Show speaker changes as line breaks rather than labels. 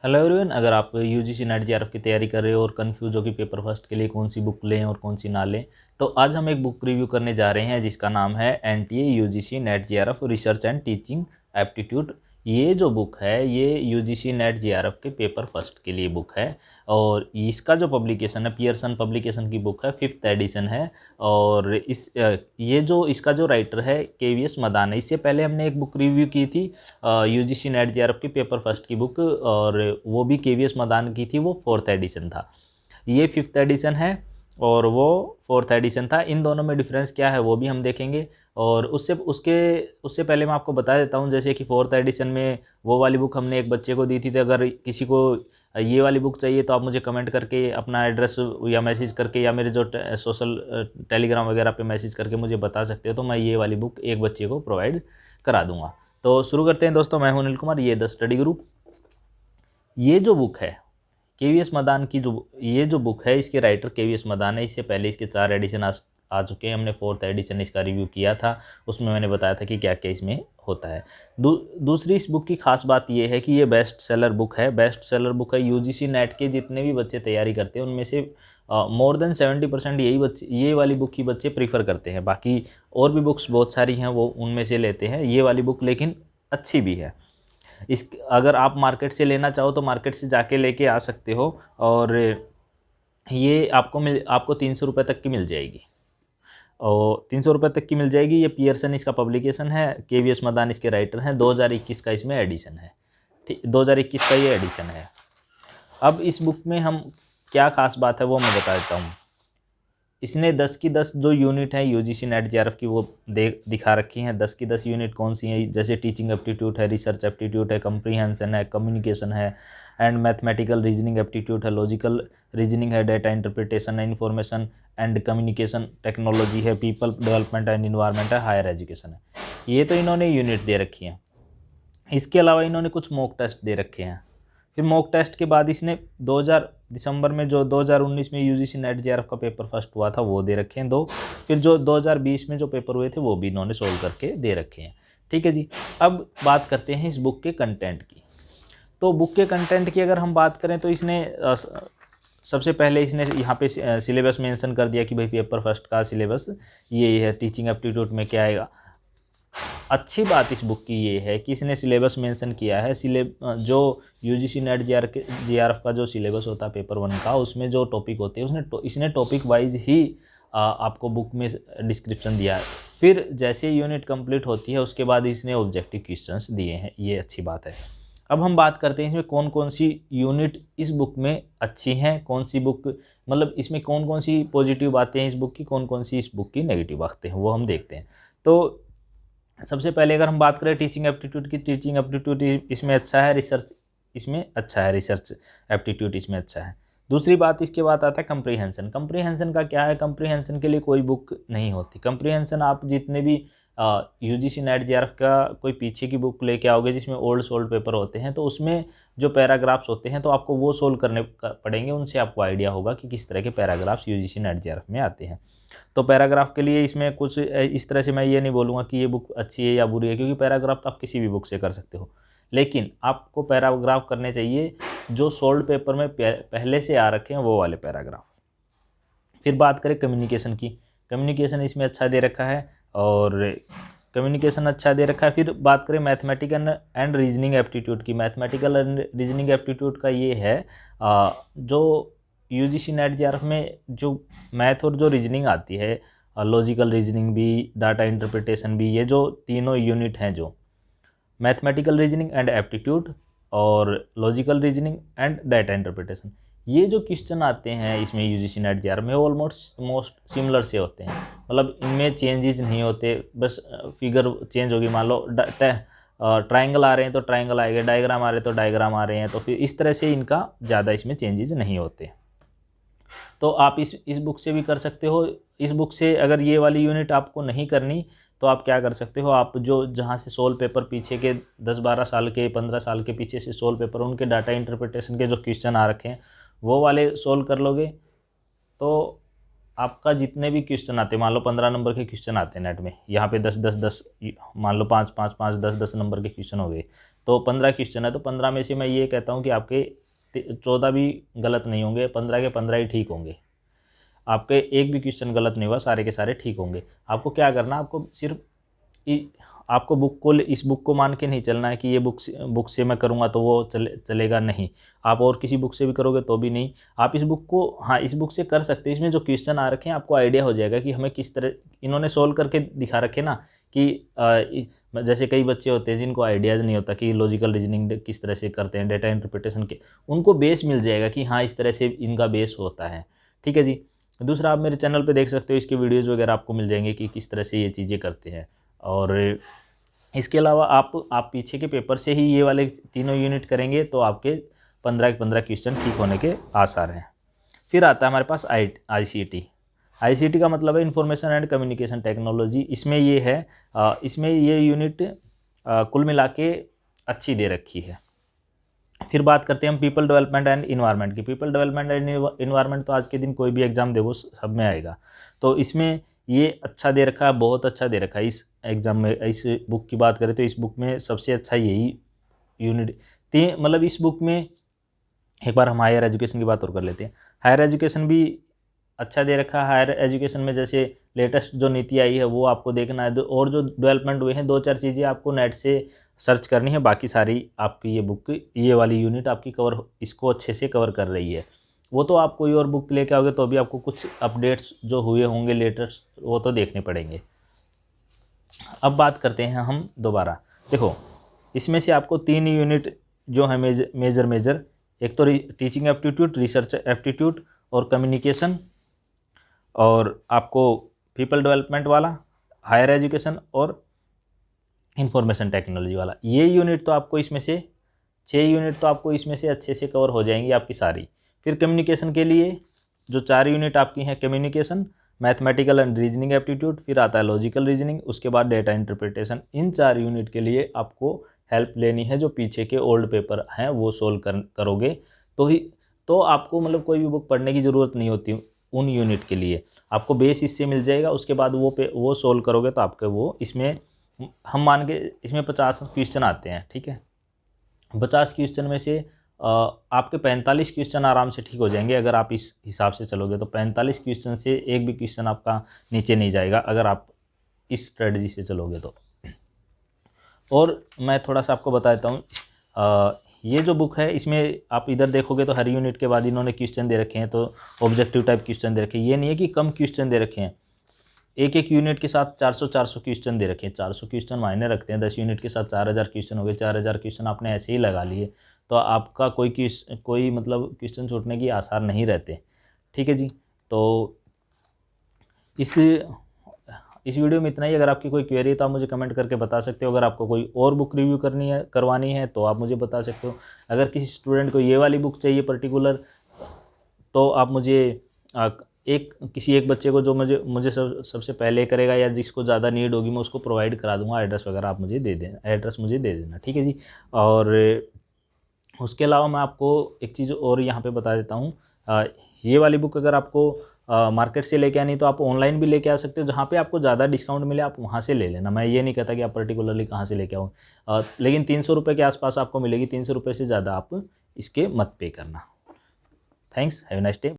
Hello everyone, अगर आप UGC net JRF की तैयारी कर रहे हो और कंफ्यूज हो कि पेपर फर्स्ट के लिए कौन सी बुक लें और कौन सी ना लें, तो आज हम एक बुक रिव्यू करने जा रहे हैं जिसका नाम है NTA UGC net JRF research and teaching aptitude. ये जो बुक है ये यूजीसी नेट जेआरएफ के पेपर फर्स्ट के लिए बुक है और इसका जो पब्लिकेशन है पियर्सन पब्लिकेशन की बुक है, 5th एडिशन है। और ये जो इसका जो राइटर है केवीएस मदान है। इससे पहले हमने एक बुक रिव्यू की थी यूजीसी नेट जेआरएफ की पेपर फर्स्ट की बुक, और वो भी केवीएस मदान की थी, वो 4th एडिशन था। ये 5th एडिशन है और वो 4th एडिशन था। इन दोनों में डिफरेंस क्या है वो भी हम देखेंगे। और उससे पहले मैं आपको बता देता हूँ, जैसे कि 4th एडिशन में वो वाली बुक हमने एक बच्चे को दी थी। तो अगर किसी को ये वाली बुक चाहिए तो आप मुझे कमेंट करके अपना एड्रेस या मैसेज करके या मेरे जो सोशल टेलीग्राम वगैरह पे मैसेज करके मुझे बता सकते हो, तो मैं ये वाली बुक एक बच्चे को प्रोवाइड करा दूंगा। तो शुरू करते हैं दोस्तों। मैं हूं अनिल कुमार, ये द स्टडी ग्रुप। ये जो बुक है केवीएस मदान की, जो ये जो बुक है इसके राइटर केवीएस मदान है। इससे पहले इसके 4 एडिशन आ चुके हैं। हमने 4th एडिशन इसका रिव्यू किया था, उसमें मैंने बताया था कि क्या क्या इसमें होता है। दूसरी इस बुक की खास बात ये है कि ये बेस्ट सेलर बुक है। बेस्ट सेलर बुक है। यूजीसी नेट के जितने भी बच्चे तैयारी करते हैं उनमें से मोर देन 70% यही बच्चे ये वाली बुक ही बच्चे प्रीफर करते हैं। बाकी और भी बुक्स बहुत सारी हैं, वो उनमें से लेते हैं ये वाली बुक, लेकिन अच्छी भी है। इस अगर आप मार्केट से लेना चाहो तो मार्केट से जाके लेके आ सकते हो, और ये आपको 300 रुपये तक की मिल जाएगी। और 300 रुपये तक की मिल जाएगी। ये पियर्सन इसका पब्लिकेशन है, केवीएस मदान इसके राइटर हैं। 2021 का इसमें एडिशन है। ठीक, 2021 का ये एडिशन है। अब इस बुक में हम क्या खास बात है वो मैं बता देता हूँ। इसने 10 की 10 जो यूनिट है यूजीसी नेट जेआरएफ की वो दिखा रखी हैं। 10 की 10 यूनिट कौन सी हैं, जैसे टीचिंग एप्टीट्यूड है, रिसर्च एप्टीट्यूड है, कंप्रीहेंशन है, कम्युनिकेशन है एंड मैथमेटिकल रीजनिंग एप्टीट्यूड है, लॉजिकल रीजनिंग है, डेटा इंटरप्रिटेशन है, इंफॉर्मेशन एंड कम्युनिकेशन टेक्नोलॉजी है, पीपल डेवलपमेंट एंड इन्वायरमेंट है, हायर एजुकेशन है। ये तो इन्होंने यूनिट दे रखी हैं। इसके अलावा इन्होंने कुछ मॉक टेस्ट दे रखे हैं। फिर मॉक टेस्ट के बाद इसने 2000 दिसंबर में जो 2019 में यूजीसी नेट जेआरएफ का पेपर फर्स्ट हुआ था वो दे रखे हैं 2। फिर जो 2020 में जो पेपर हुए थे वो भी इन्होंने सोल्व करके दे रखे हैं। ठीक है जी। अब बात करते हैं इस बुक के कंटेंट की। तो बुक के कंटेंट की अगर हम बात करें तो इसने सबसे पहले इसने यहाँ पे सिलेबस मेंशन कर दिया कि भाई पेपर फर्स्ट का सिलेबस ये है, टीचिंग एप्टीट्यूड में क्या आएगा। अच्छी बात इस बुक की ये है कि इसने सिलेबस मेंशन किया है। जो यूजीसी नेट जेआरएफ का जो सिलेबस होता है पेपर 1 का, उसमें जो टॉपिक होते हैं इसने टॉपिक वाइज ही आपको बुक में डिस्क्रिप्शन दिया है। फिर जैसे यूनिट कंप्लीट होती है उसके बाद इसने ऑब्जेक्टिव क्वेश्चंस दिए हैं, ये अच्छी बात है। अब हम बात करते हैं इसमें कौन कौन सी यूनिट इस बुक में अच्छी हैं, कौन सी बुक मतलब इसमें कौन कौन सी पॉजिटिव बातें हैं इस बुक की, कौन कौन सी इस बुक की नेगेटिव बातें हैं, वो हम देखते हैं। तो सबसे पहले अगर हम बात करें टीचिंग एप्टीट्यूड की, टीचिंग एप्टीट्यूड इसमें अच्छा है, रिसर्च इसमें अच्छा है, रिसर्च एप्टीट्यूड इसमें अच्छा है। दूसरी बात इसके बाद आता है कंप्रीहेंशन। कंप्रीहेंशन का क्या है, कंप्रीहेंशन के लिए कोई बुक नहीं होती। कंप्रीहेंशन आप जितने भी यूजीसी नेट जेआरएफ का कोई पीछे की बुक लेके आओगे जिसमें ओल्ड सोल्ड पेपर होते हैं, तो उसमें जो पैराग्राफ्स होते हैं तो आपको वो सोल्व करने पड़ेंगे। उनसे आपको आइडिया होगा कि किस तरह के पैराग्राफ्स यूजीसी नेट जेआरएफ में आते हैं। तो पैराग्राफ के लिए इसमें कुछ इस तरह से मैं ये नहीं बोलूँगा कि ये बुक अच्छी है या बुरी है, क्योंकि पैराग्राफ तो आप किसी भी बुक से कर सकते हो, लेकिन आपको पैराग्राफ करने चाहिए जो सोल्ड पेपर में पहले से आ रखे हैं वो वाले पैराग्राफ। फिर बात करें कम्युनिकेशन की, कम्युनिकेशन इसमें अच्छा दे रखा है और कम्युनिकेशन अच्छा दे रखा है। फिर बात करें मैथमेटिकल एंड रीजनिंग एप्टीट्यूड की। मैथमेटिकल एंड रीजनिंग एप्टीट्यूड का ये है जो यूजीसी नेट जेआरएफ में जो मैथ और जो रीजनिंग आती है, लॉजिकल रीजनिंग भी, डाटा इंटरप्रिटेशन भी, ये जो तीनों यूनिट हैं, जो मैथमेटिकल रीजनिंग एंड एप्टीट्यूड और logical reasoning and data interpretation, ये जो क्वेश्चन आते हैं इसमें यूजीसी नेट जेआरएफ में ऑलमोस्ट मोस्ट सिमिलर से होते हैं। मतलब इनमें चेंजेस नहीं होते, बस फिगर चेंज होगी। मान लो ट्राइंगल आ रहे हैं तो ट्राइंगल आएगा, डायग्राम आ रहे हैं तो डायग्राम आ रहे हैं, तो फिर इस तरह से इनका ज़्यादा इसमें चेंजेस नहीं होते। तो आप इस बुक से भी कर सकते हो। इस बुक से अगर ये वाली यूनिट आपको नहीं करनी तो आप क्या कर सकते हो, आप जो जहाँ से सोल्व पेपर पीछे के 10-12 साल के 15 साल के पीछे से सोल्व पेपर उनके डाटा इंटरप्रिटेशन के जो क्वेश्चन आ रखे हैं वो वाले सोल्व कर लोगे तो आपका जितने भी क्वेश्चन आते हैं, मान लो 15 नंबर के क्वेश्चन आते हैं नेट में, यहाँ पे 10 मान लो 5 10 नंबर के क्वेश्चन हो गए, तो 15 क्वेश्चन है, तो 15 में से मैं ये कहता हूँ कि आपके 14 भी गलत नहीं होंगे, 15 के 15 ही ठीक होंगे। आपके एक भी क्वेश्चन गलत नहीं हुआ, सारे के सारे ठीक होंगे। आपको क्या करना, आपको सिर्फ आपको इस बुक को मान के नहीं चलना है कि ये बुक से मैं करूँगा तो वो चलेगा, नहीं। आप और किसी बुक से भी करोगे तो भी नहीं। आप इस बुक को, हाँ, इस बुक से कर सकते हैं। इसमें जो क्वेश्चन आ रखे हैं आपको आइडिया हो जाएगा कि हमें किस तरह इन्होंने सोल्व करके दिखा रखे ना, कि जैसे कई बच्चे होते हैं जिनको आइडियाज़ नहीं होता कि लॉजिकल रीजनिंग किस तरह से करते हैं, डेटा इंटरप्रिटेशन के, उनको बेस मिल जाएगा कि हाँ इस तरह से इनका बेस होता है। ठीक है जी। दूसरा, आप मेरे चैनल पे देख सकते हो, इसके वीडियोज़ वगैरह आपको मिल जाएंगे कि किस तरह से ये चीज़ें करते हैं। और इसके अलावा आप पीछे के पेपर से ही ये वाले तीनों यूनिट करेंगे तो आपके 15 के 15 क्वेश्चन ठीक होने के आसार हैं। फिर आता है हमारे पास ICT का मतलब है इंफॉर्मेशन एंड कम्युनिकेशन टेक्नोलॉजी। इसमें ये है, इसमें ये यूनिट कुल मिला के अच्छी दे रखी है। फिर बात करते हैं हम पीपल डेवलपमेंट एंड इन्वायरमेंट की। पीपल डेवलपमेंट एंड इन्वायरमेंट तो आज के दिन कोई भी एग्जाम दे वो सब में आएगा, तो इसमें ये अच्छा दे रखा है, बहुत अच्छा दे रखा है। इस एग्ज़ाम में, इस बुक की बात करें तो इस बुक में सबसे अच्छा यही यूनिट मतलब इस बुक में, एक बार हम हायर एजुकेशन की बात और कर लेते हैं। हायर एजुकेशन भी अच्छा दे रखा है। हायर एजुकेशन में जैसे लेटेस्ट जो नीति आई है वो आपको देखना है, और जो डेवलपमेंट हुए हैं 2-4 चीज़ें आपको नेट से सर्च करनी है, बाकी सारी आपकी ये बुक, ये वाली यूनिट आपकी इसको अच्छे से कवर कर रही है। वो तो आप कोई और बुक लेके आओगे तो भी आपको कुछ अपडेट्स जो हुए होंगे लेटेस्ट, वो तो देखने पड़ेंगे। अब बात करते हैं हम दोबारा। देखो, इसमें से आपको 3 यूनिट जो है मेजर, एक तो टीचिंग एप्टीट्यूड, रिसर्च एप्टीट्यूड और कम्युनिकेशन, और आपको पीपल डेवलपमेंट वाला, हायर एजुकेशन और इंफॉर्मेशन टेक्नोलॉजी वाला, ये यूनिट तो आपको इसमें से 6 यूनिट तो आपको इसमें से अच्छे से कवर हो जाएंगी आपकी सारी। फिर कम्युनिकेशन के लिए जो 4 यूनिट आपकी हैं, communication, mathematical and reasoning aptitude, फिर आता है लॉजिकल रीजनिंग, उसके बाद डेटा इंटरप्रिटेशन। इन 4 यूनिट के लिए आपको हेल्प लेनी है, जो पीछे के ओल्ड पेपर हैं वो सोल्व करोगे तो आपको मतलब कोई भी बुक पढ़ने की ज़रूरत नहीं होती उन यूनिट के लिए। आपको बेस इससे मिल जाएगा, उसके बाद वो सोल्व करोगे तो आपके वो, इसमें हम मान के इसमें 50 क्वेश्चन आते हैं, ठीक है। 50 क्वेश्चन में से आपके 45 क्वेश्चन आराम से ठीक हो जाएंगे अगर आप इस हिसाब से चलोगे, तो 45 क्वेश्चन से एक भी क्वेश्चन आपका नीचे नहीं जाएगा अगर आप इस स्ट्रेटजी से चलोगे तो। और मैं थोड़ा सा आपको बता देता हूँ, ये जो बुक है इसमें आप इधर देखोगे तो हर यूनिट के बाद इन्होंने क्वेश्चन दे रखे हैं, तो ऑब्जेक्टिव टाइप क्वेश्चन दे रखे हैं। ये नहीं है कि कम क्वेश्चन दे रखे हैं, एक यूनिट के साथ 400 क्वेश्चन दे रखे हैं। 400 क्वेश्चन मायने रखते हैं, 10 यूनिट के साथ 4000 क्वेश्चन हो गए। 4000 क्वेश्चन आपने ऐसे ही लगा लिए तो आपका कोई मतलब क्वेश्चन छूटने की आसार नहीं रहते। ठीक है जी। तो इस वीडियो में इतना ही। अगर आपकी कोई क्वेरी है तो आप मुझे कमेंट करके बता सकते हो। अगर आपको कोई और बुक रिव्यू करवानी है तो आप मुझे बता सकते हो। अगर किसी स्टूडेंट को ये वाली बुक चाहिए पर्टिकुलर, तो आप मुझे किसी एक बच्चे को जो मुझे सबसे पहले करेगा या जिसको ज़्यादा नीड होगी मैं उसको प्रोवाइड करा दूंगा। एड्रेस वगैरह आप मुझे दे देना, एड्रेस मुझे दे देना, ठीक है जी। और उसके अलावा मैं आपको एक चीज़ और यहाँ पे बता देता हूँ, ये वाली बुक अगर आपको मार्केट से लेके आनी तो आप ऑनलाइन भी लेके आ सकते हो। जहाँ पे आपको ज़्यादा डिस्काउंट मिले आप वहाँ से ले लेना। मैं ये नहीं कहता कि आप पर्टिकुलरली कहाँ से लेके आओ, लेकिन 300 रुपये के आसपास आपको मिलेगी। 300 रुपये से ज़्यादा आप इसके मत पे करना। Thanks, have a nice day.